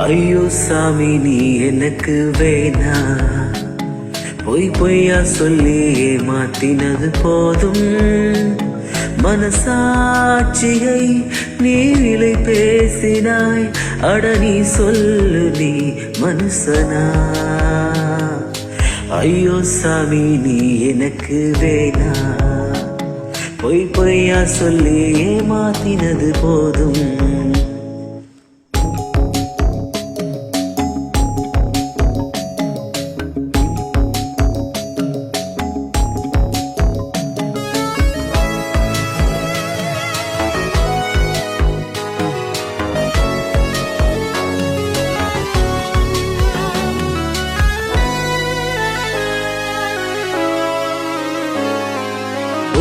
ஐயோ சாமி நீ எனக்கு வேணா, பொய் பொய்யா சொல்லி ஏமாத்தினது போதும். மனசாட்சியை நீ விலை பேசினாய், அட நீ சொல்லு நீ மனுஷனா? ஐயோ சாமி நீ எனக்கு வேணா, பொய் பொய்யா சொல்லி ஏமாத்தினது போதும்.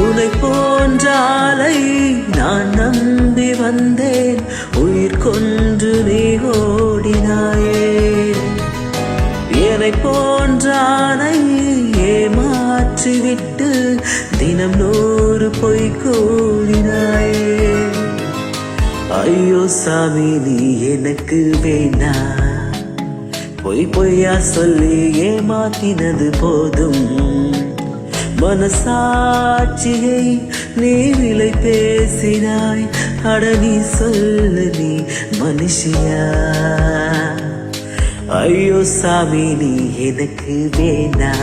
உன்னை போன்ற ஆளை நான் நம்பி வந்தேன், உயிர் கொன்று நீ ஓடினாயே. என்னை போன்ற ஆணை ஏமாற்றிவிட்டு தினம் 100 பொய் கூறினாயே. ஐயோ சாமி நீ எனக்கு வேணா, பொய் பொய்யா சொல்லி ஏமாத்தினது போதும். மனசாட்சியை நீ விலை பேசினாய், அட நீ சொல்லு நீ மனுஷியா? ஐயோ சாமி நீ எனக்கு வேணா,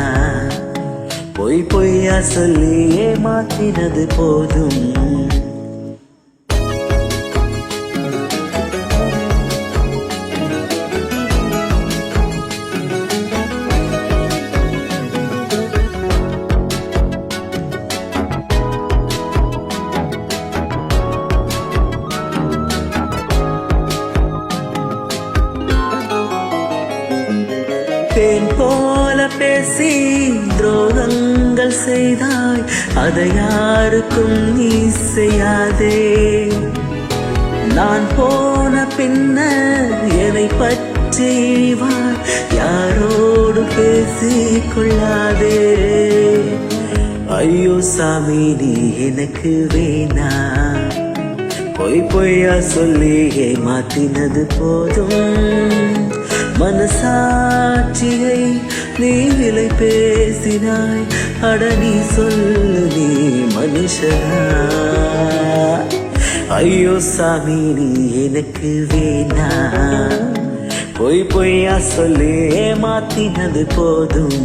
பொய் பொய்யா சொல்லி ஏமாத்தினது போதும். தேன் போல பேசி துரோகங்கள் செய்தாய், அதை யாருக்கும் நீ செய்யாதே. நான் போன பின்னர் என்னை பற்றி இழிவாய் யாரோடு பேசிக் கொள்ளாதே. ஐயோ சாமி நீ எனக்கு வேணா, பொய் பொய்யா சொல்லி ஏமாத்தினது போதும். மனசாட்சியை நீ விலை பேசினாய், அட நீ சொல்லு நீ மனுஷனா? ஐயோ சாமி நீ எனக்கு வேணா, பொய் பொய்யா சொல்லி ஏமாத்தினது போதும்.